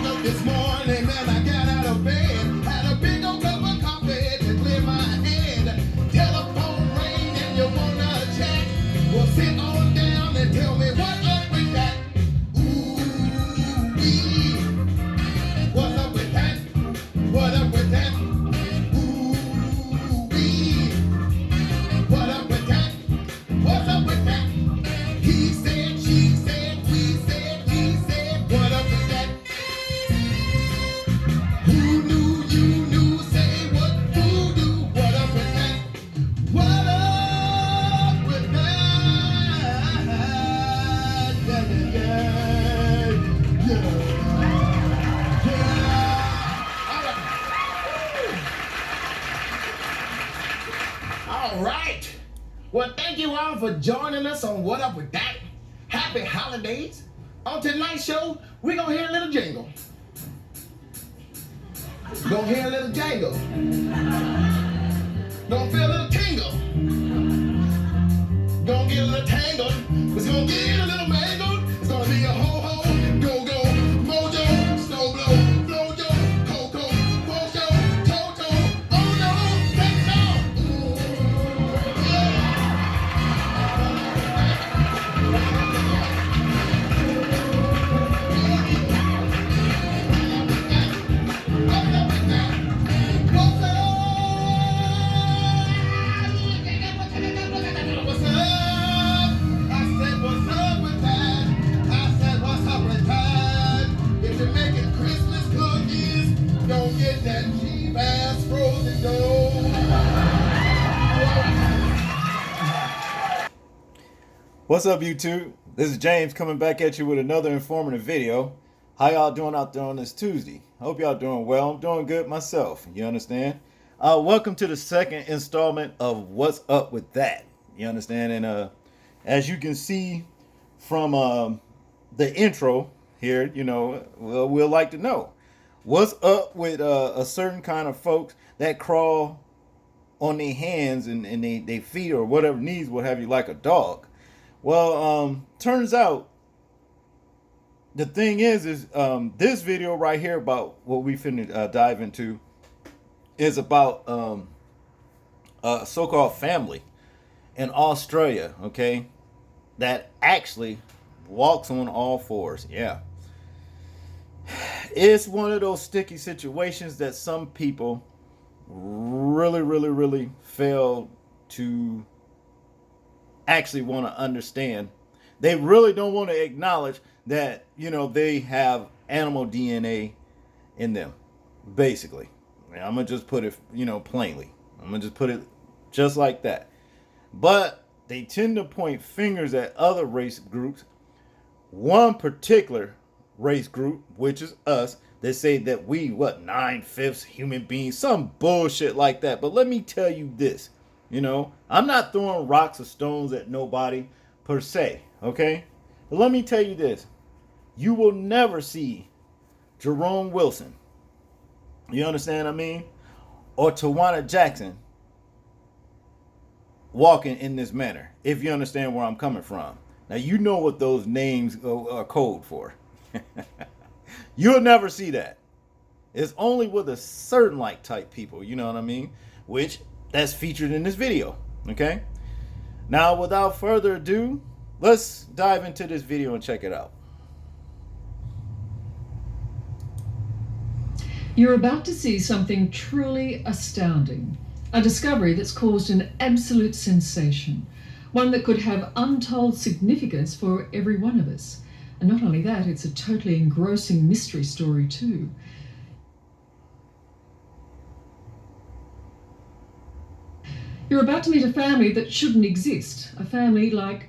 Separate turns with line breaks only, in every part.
up this morning, man, I got out of bed. Had a big old cup of coffee to clear my head. Telephone ring and you wanna chat. Well, sit on down and tell me what up with that. Ooh-wee. What's up with that? What up with that? Ooh-wee. What up with that? What's up with that? He said, she said, we said, he said, what up with that? Who knew you knew, say what you do, what up with that? What up with that? Yeah, yeah, yeah, yeah. All right. Well, thank you all for joining us on What Up With That. Happy holidays. On tonight's show, we're going to hear a little jingle. Gonna hear a little jangle. Gonna feel a little tingle. Gonna get a little tangled. It's gonna get a little mangled. It's gonna be a ho-ho, go-go, mojo, snow blow, flojo, coco, mojo, toto. Oh no, take it off. Don't get that cheap ass frozen dough.
What's up, YouTube? This is James coming back at you with another informative video. How y'all doing out there on this Tuesday? Hope y'all doing well. I'm doing good myself. You understand? Welcome to the second installment of What's Up With That. You understand? And as you can see from the intro here, you know, we'll like to know what's up with a certain kind of folks that crawl on their hands and they feet or whatever, knees, what have you, like a dog. Well, turns out the thing is this video right here about what we finna dive into is about a so-called family in Australia, okay, that actually walks on all fours. Yeah. It's one of those sticky situations that some people really fail to actually want to understand. They really don't want to acknowledge that, you know, they have animal DNA in them, basically. I'm going to just put it, you know, plainly. I'm going to just put it just like that. But they tend to point fingers at other race groups. One particular race group, which is us, they say that we, 9/5 human beings, some bullshit like that. But let me tell you this, you know, I'm not throwing rocks or stones at nobody per se, okay? But let me tell you this, you will never see Jerome Wilson, you understand what I mean, or Tawana Jackson walking in this manner, if you understand where I'm coming from. Now, you know what those names are code for. You'll never see that. It's only with a certain like type people, you know what I mean? Which that's featured in this video, okay? Now, without further ado, let's dive into this video and check it out.
You're about to see something truly astounding. A discovery that's caused an absolute sensation. One that could have untold significance for every one of us. And not only that, it's a totally engrossing mystery story too. You're about to meet a family that shouldn't exist, a family like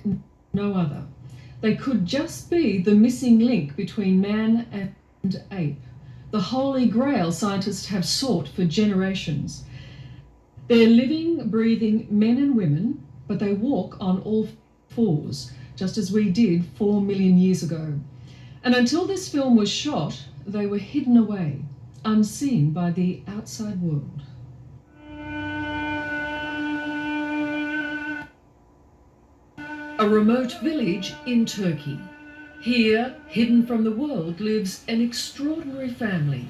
no other. They could just be the missing link between man and ape, the holy grail scientists have sought for generations. They're living, breathing men and women, but they walk on all fours, just as we did 4 million years ago. And until this film was shot, they were hidden away, unseen by the outside world. A remote village in Turkey. Here, hidden from the world, lives an extraordinary family.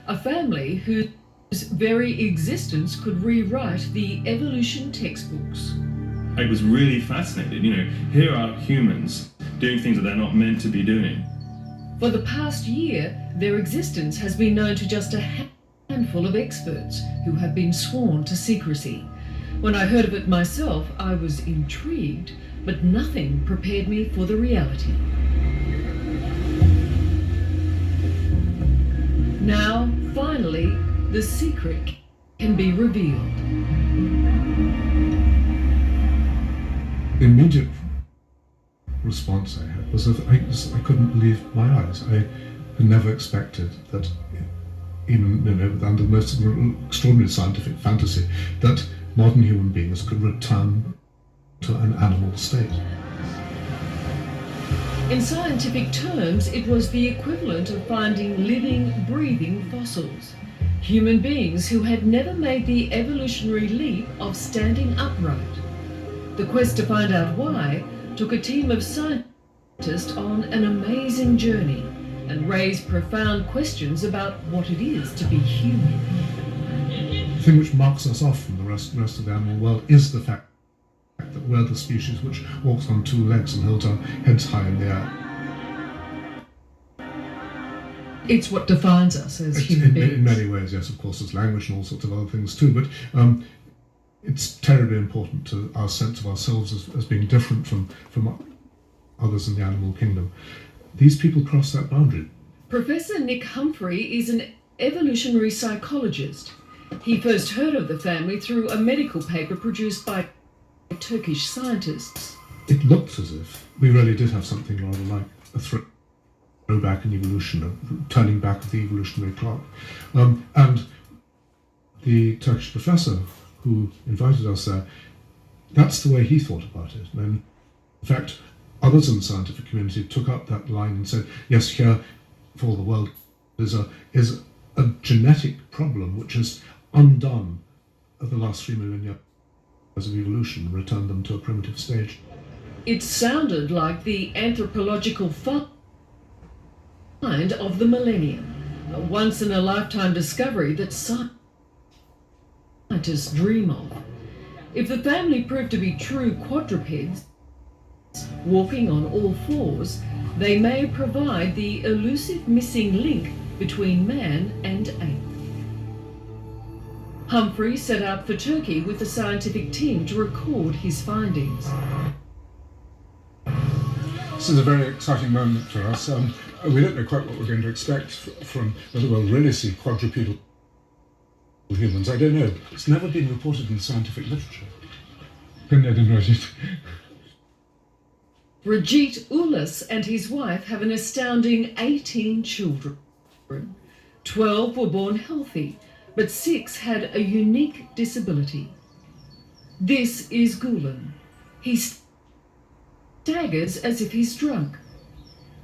A family whose very existence could rewrite the evolution textbooks.
I was really fascinated. Here are humans doing things that they're not meant to be doing.
For the past year, their existence has been known to just a handful of experts who have been sworn to secrecy. When I heard of it myself, I was intrigued, but nothing prepared me for the reality. Now, finally, the secret can be revealed.
The immediate response I had was that I couldn't believe my eyes. I had never expected that, even under the most extraordinary scientific fantasy, that modern human beings could return to an animal state.
In scientific terms, it was the equivalent of finding living, breathing fossils. Human beings who had never made the evolutionary leap of standing upright. The quest to find out why took a team of scientists on an amazing journey and raised profound questions about what it is to be human.
The thing which marks us off from the rest of the animal world is the fact that we're the species which walks on two legs and holds our heads high in the air.
It's what defines us as human beings.
In many ways, yes, of course, there's language and all sorts of other things too, but it's terribly important to our sense of ourselves as being different from others in the animal kingdom. These people cross that boundary.
Professor Nick Humphrey is an evolutionary psychologist. He first heard of the family through a medical paper produced by Turkish scientists.
It looks as if we really did have something rather like a throwback in evolution, a turning back of the evolutionary clock. And the Turkish professor who invited us there, that's the way he thought about it. And in fact, others in the scientific community took up that line and said, yes, here for all the world is a genetic problem which has undone the last 3 million years of evolution and returned them to a primitive stage.
It sounded like the anthropological find of the millennium, a once-in-a-lifetime discovery that scientists dream of. If the family proved to be true quadrupeds, walking on all fours, they may provide the elusive missing link between man and ape. Humphrey set out for Turkey with the scientific team to record his findings.
This is a very exciting moment for us. We don't know quite what we're going to expect from whether we'll really see quadrupedal humans. I don't know. It's never been reported in scientific literature.
Rajit Ullas and his wife have an astounding 18 children. 12 were born healthy, but 6 had a unique disability. This is Gulen. He staggers as if he's drunk,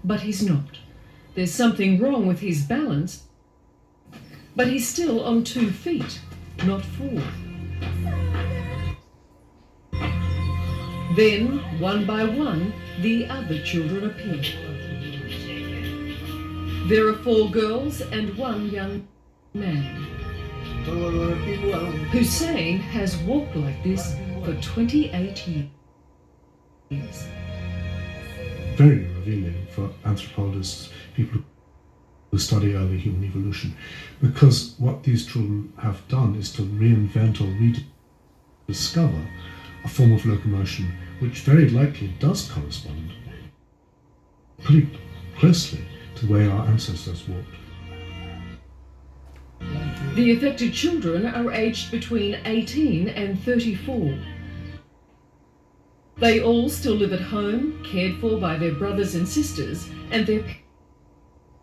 but he's not. There's something wrong with his balance, but he's still on 2 feet, not 4. Then, one by one, the other children appear. There are 4 girls and 1 young man. Hussein has walked like this for 28 years.
Very revealing for anthropologists, people who study early human evolution, because what these children have done is to reinvent or rediscover a form of locomotion which very likely does correspond pretty closely to the way our ancestors walked.
The affected children are aged between 18 and 34. They all still live at home, cared for by their brothers and sisters and their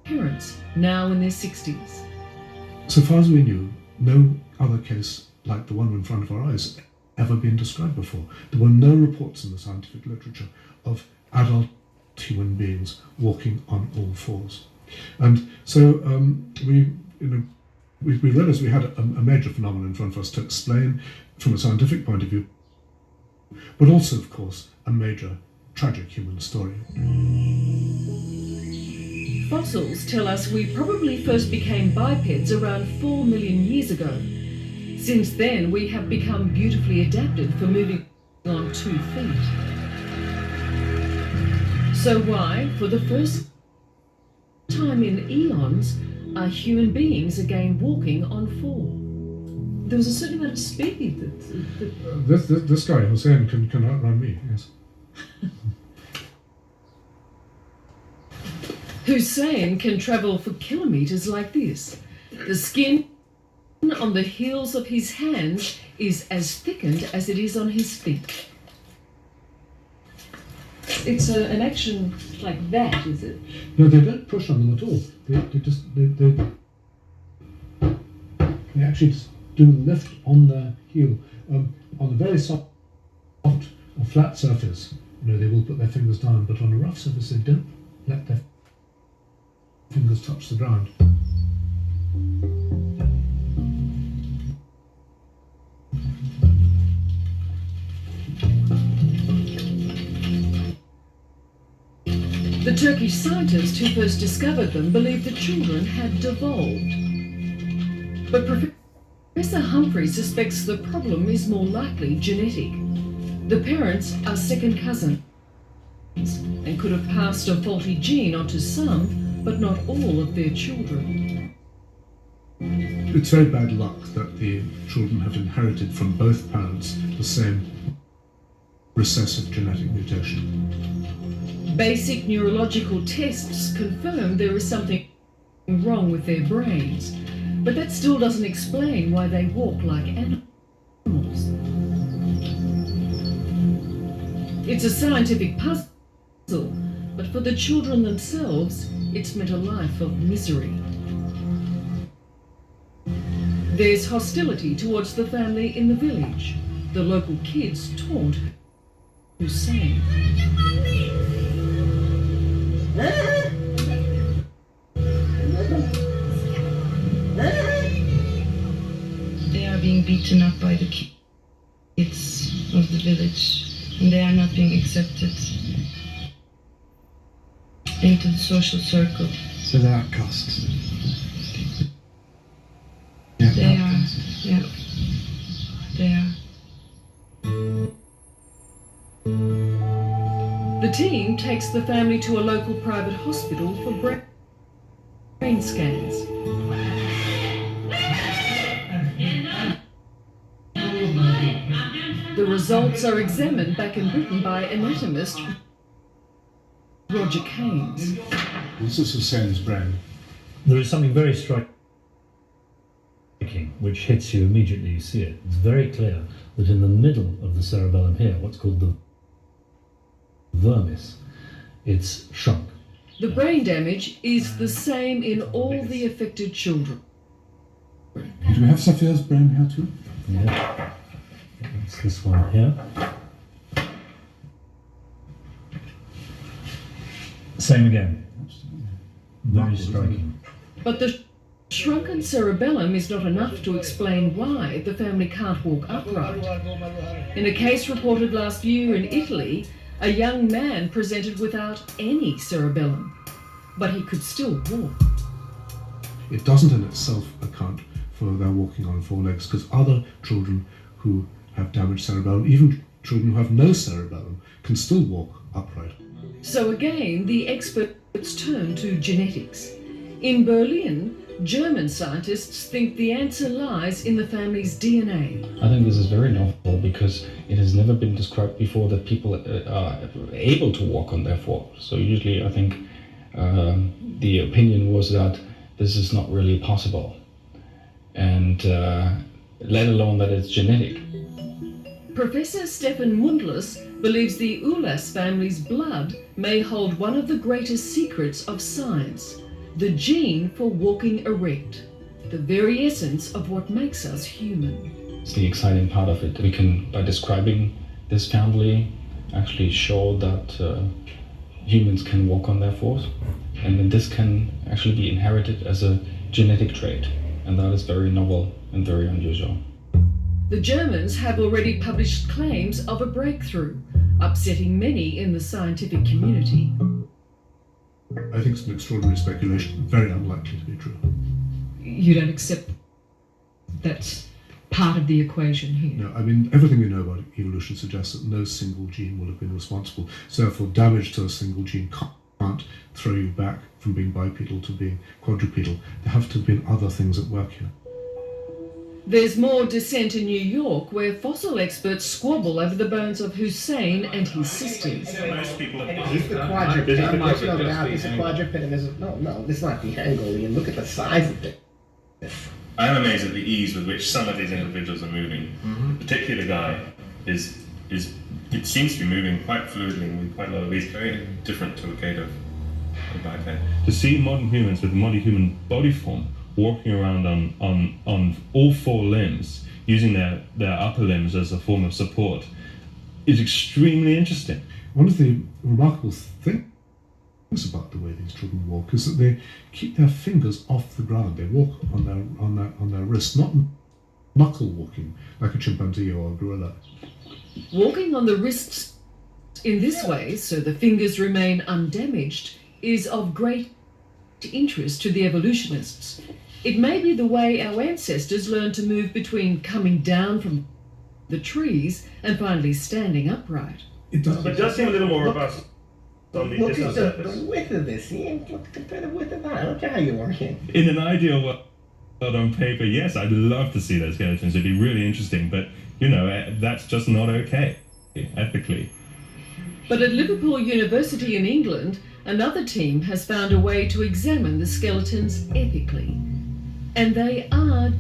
parents, now in their 60s.
So far as we knew, no other case like the one in front of our eyes ever been described before. There were no reports in the scientific literature of adult human beings walking on all fours. And so we realized we had a major phenomenon in front of us to explain from a scientific point of view, but also, of course, a major tragic human story.
Fossils tell us we probably first became bipeds around 4 million years ago. Since then, we have become beautifully adapted for moving on 2 feet. So why, for the first time in eons, are human beings again walking on 4? There was a certain amount of speed that
This guy, Hussein, can outrun me, yes.
Hussein can travel for kilometers like this. The skin on the heels of his hands is as thickened as it is on his feet. It's an action like that, is it?
No, they don't push on them at all. They actually just do lift on the heel. On a very soft or flat surface, they will put their fingers down, but on a rough surface, they don't let their fingers touch the ground.
The Turkish scientist who first discovered them believed the children had devolved. But Professor Humphrey suspects the problem is more likely genetic. The parents are second cousins and could have passed a faulty gene onto some, but not all of their children.
It's very bad luck that the children have inherited from both parents the same recessive genetic mutation.
Basic neurological tests confirm there is something wrong with their brains, but that still doesn't explain why they walk like animals. It's a scientific puzzle, but for the children themselves, it's meant a life of misery. There's hostility towards the family in the village. The local kids taunt Hussein.
They are being beaten up by the kids of the village, and they are not being accepted into the social circle.
So they're outcasts.
They are, yeah. They are.
The team takes the family to a local private hospital for brain scans. The results are examined back in Britain by anatomist Roger Keynes.
This is Hussein's brain.
There is something very striking which hits you immediately you see it. It's very clear that in the middle of the cerebellum here, what's called the vermis, it's shrunk.
The brain damage is the same in all the affected children.
Do we have Safia's brain here too?
Yeah. It's this one here. Same again. Very striking.
But the shrunken cerebellum is not enough to explain why the family can't walk upright. In a case reported last year in Italy, a young man presented without any cerebellum, but he could still walk.
It doesn't in itself account for their walking on 4 legs, because other children who have damaged cerebellum, even children who have no cerebellum, can still walk upright.
So again, the experts turn to genetics. In Berlin, German scientists think the answer lies in the family's DNA.
I think this is very novel because it has never been described before that people are able to walk on their 4. So usually I think the opinion was that this is not really possible, and let alone that it's genetic.
Professor Stefan Mundlus believes the Ulas family's blood may hold one of the greatest secrets of science, the gene for walking erect, the very essence of what makes us human.
It's the exciting part of it. We can, by describing this family, actually show that humans can walk on their 4s, and then this can actually be inherited as a genetic trait, and that is very novel and very unusual.
The Germans have already published claims of a breakthrough, upsetting many in the scientific community.
I think it's an extraordinary speculation, very unlikely to be true.
You don't accept that's part of the equation here?
No, I mean, everything we know about evolution suggests that no single gene will have been responsible. So therefore, damage to a single gene can't throw you back from being bipedal to being quadrupedal. There have to have been other things at work here.
There's more dissent in New York, where fossil experts squabble over the bones of Hussein and his sisters.
Most people
Is the quadruped? How much no doubt is a quadruped? And there's no, this is not the Angolian. Look at the size of it.
I'm amazed at the ease with which some of these individuals are moving. The particular guy is it seems to be moving quite fluidly and with quite a lot of ease, very different to a Gator back then. To see modern humans with modern human body form walking around on all four limbs, using their upper limbs as a form of support, is extremely interesting.
One of the remarkable things about the way these children walk is that they keep their fingers off the ground. They walk on their wrists, not knuckle walking like a chimpanzee or a gorilla.
Walking on the wrists in this way, so the fingers remain undamaged, is of great interest to the evolutionists. It may be the way our ancestors learned to move between coming down from the trees and finally standing upright.
It does.
It does seem a little more robust on the
Look
distal
at
surface.
the width of this. Compare the width of that. I don't care how you work it.
In an ideal world on paper, yes, I'd love to see those skeletons. It'd be really interesting, but that's just not okay ethically.
But at Liverpool University in England, another team has found a way to examine the skeletons ethically. And they are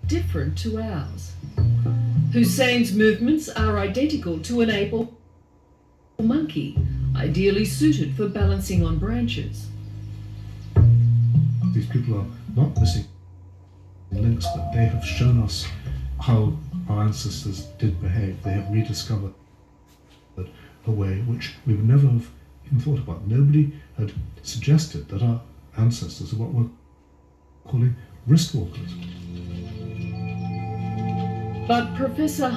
different to ours. Hussein's movements are identical to an ape or monkey, ideally suited for balancing on branches.
These people are not missing links, but they have shown us how our ancestors did behave. They have rediscovered a way which we would never have even thought about. Nobody had suggested that our ancestors are what we're calling wrist walkers.
But Professor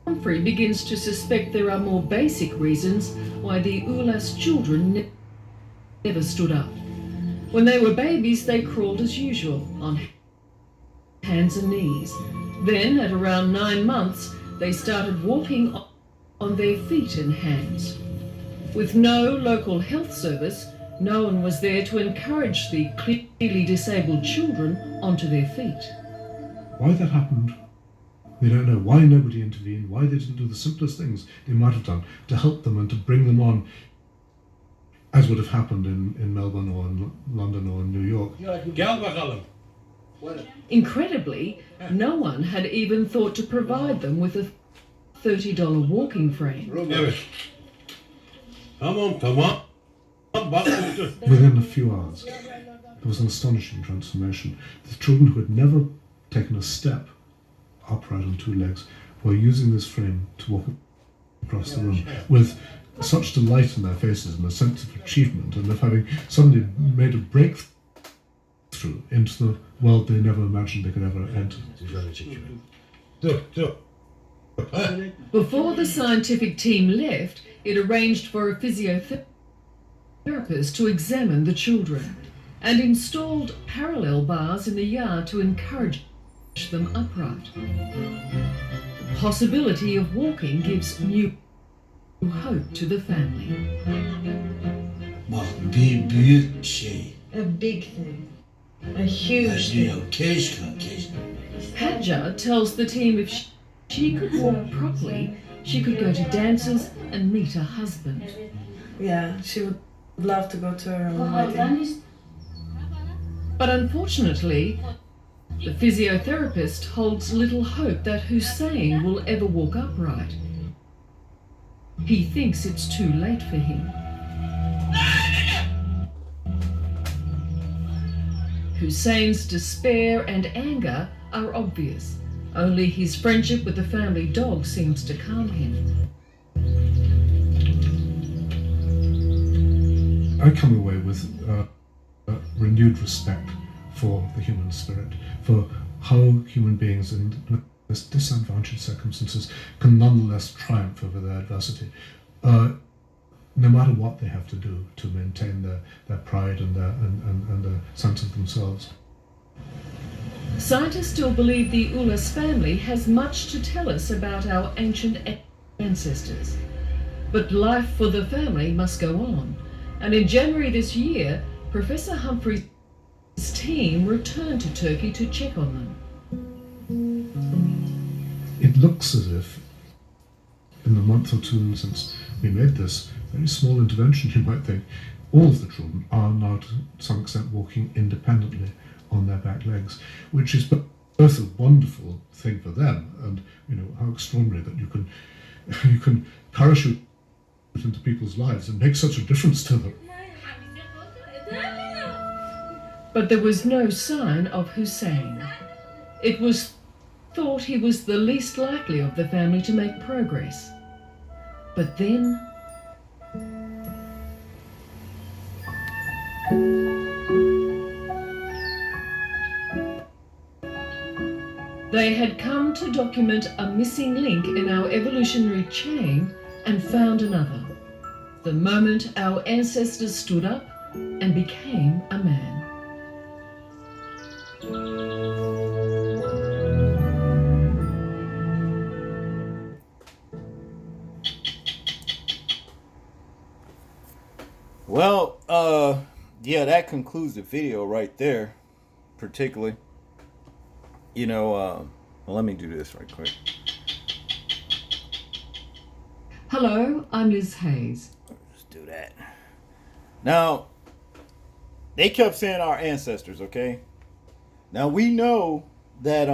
Humphrey begins to suspect there are more basic reasons why the Ulas children never stood up. When they were babies, they crawled as usual, on hands and knees. Then, at around 9 months, they started walking on their feet and hands. With no local health service, no one was there to encourage the clearly disabled children onto their feet.
Why that happened, we don't know. Why nobody intervened, why they didn't do the simplest things they might have done to help them and to bring them on, as would have happened in Melbourne or in London or in New York.
Incredibly, no one had even thought to provide them with a $30 walking frame.
Within a few hours, there was an astonishing transformation. The children who had never taken a step upright on two legs were using this frame to walk across the room with such delight in their faces and a sense of achievement and of having suddenly made a breakthrough into the world they never imagined they could ever enter.
Before the scientific team left, it arranged for a physiotherapist to examine the children and installed parallel bars in the yard to encourage them upright. The possibility of walking gives new hope to the family.
Bak büyük şey.
A big thing. A huge thing.
Keşke.
Hadja tells the team if she could walk properly, she could go to dances and meet her husband.
Yeah, she would love to go to her own wedding.
But unfortunately, the physiotherapist holds little hope that Hussein will ever walk upright. He thinks it's too late for him. Hussein's despair and anger are obvious. Only his friendship with the family dog seems to calm him.
I come away with a renewed respect for the human spirit, for how human beings in disadvantaged circumstances can nonetheless triumph over their adversity. no matter what they have to do to maintain their pride and their sense of themselves.
Scientists still believe the Ulas family has much to tell us about our ancient ancestors. But life for the family must go on. And in January this year, Professor Humphrey's team returned to Turkey to check on them.
It looks as if, in the month or two since we made this very small intervention, you might think, all of the children are now to some extent walking independently on their back legs, which is both a wonderful thing for them, and how extraordinary that you can parachute into people's lives and make such a difference to them.
But there was no sign of Hussein. It was thought he was the least likely of the family to make progress. But then... they had come to document a missing link in our evolutionary chain and found another. The moment our ancestors stood up and became a man.
Well, yeah, that concludes the video right there, particularly. Well, let me do this right quick.
Hello, I'm Liz Hayes.
Let's do that. Now, they kept saying our ancestors, okay? Now, we know that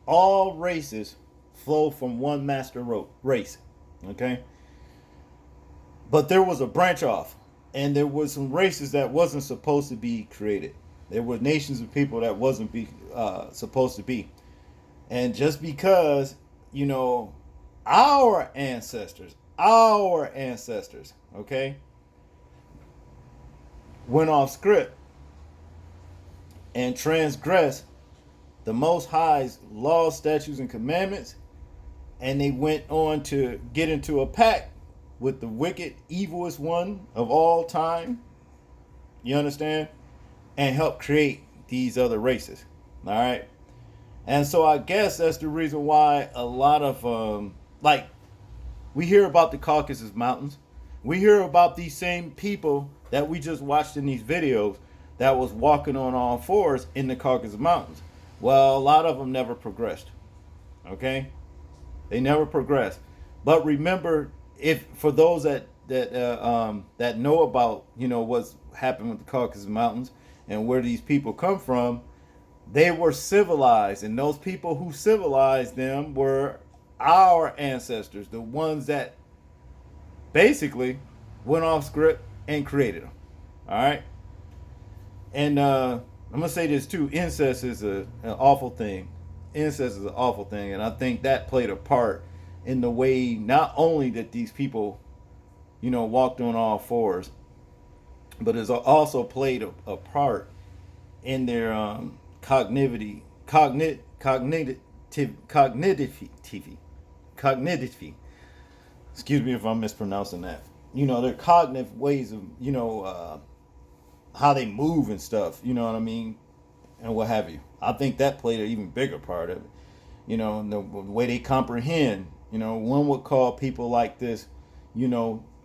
all races flow from one master race, okay? But there was a branch off, and there was some races that wasn't supposed to be created. There were nations of people that wasn't supposed to be. And just because, our ancestors, okay, went off script and transgressed the Most High's laws, statutes, and commandments, and they went on to get into a pact with the wicked, evilest one of all time, you understand, and help create these other races. All right. And so I guess that's the reason why a lot of we hear about the Caucasus Mountains. We hear about these same people that we just watched in these videos that was walking on all fours in the Caucasus Mountains. Well, a lot of them never progressed. Okay? They never progressed. But remember, if for those that know about what's happened with the Caucasus Mountains and where these people come from, they were civilized, and those people who civilized them were our ancestors, the ones that basically went off script and created them. All right. And I'm gonna say this too: incest is an awful thing. Incest is an awful thing, and I think that played a part in the way not only that these people, walked on all fours, but it's also played a part in their cognitive. Excuse me if I'm mispronouncing that. Their cognitive ways of, how they move and stuff. You know what I mean, and what have you. I think that played an even bigger part of it. And the way they comprehend. One would call people like this,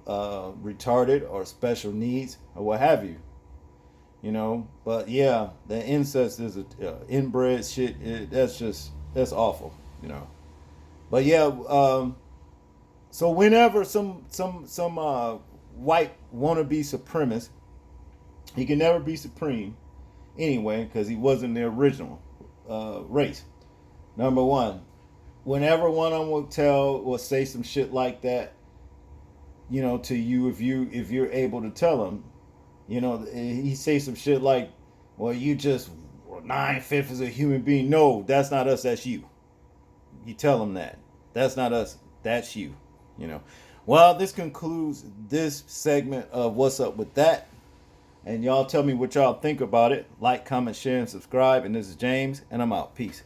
retarded or special needs or what have you. But yeah, the incest is inbred shit. That's awful. But yeah, so whenever some white wannabe supremacist, he can never be supreme anyway because he wasn't the original race. Number one. Whenever one of them will say some shit like that, to you, if you're able to tell him, he say some shit like, well, you just 9/5 as a human being. No, that's not us, that's you. You tell him that. That's not us, that's you. Well, this concludes this segment of What's Up With That. And y'all tell me what y'all think about it. Like, comment, share, and subscribe. And this is James, and I'm out. Peace.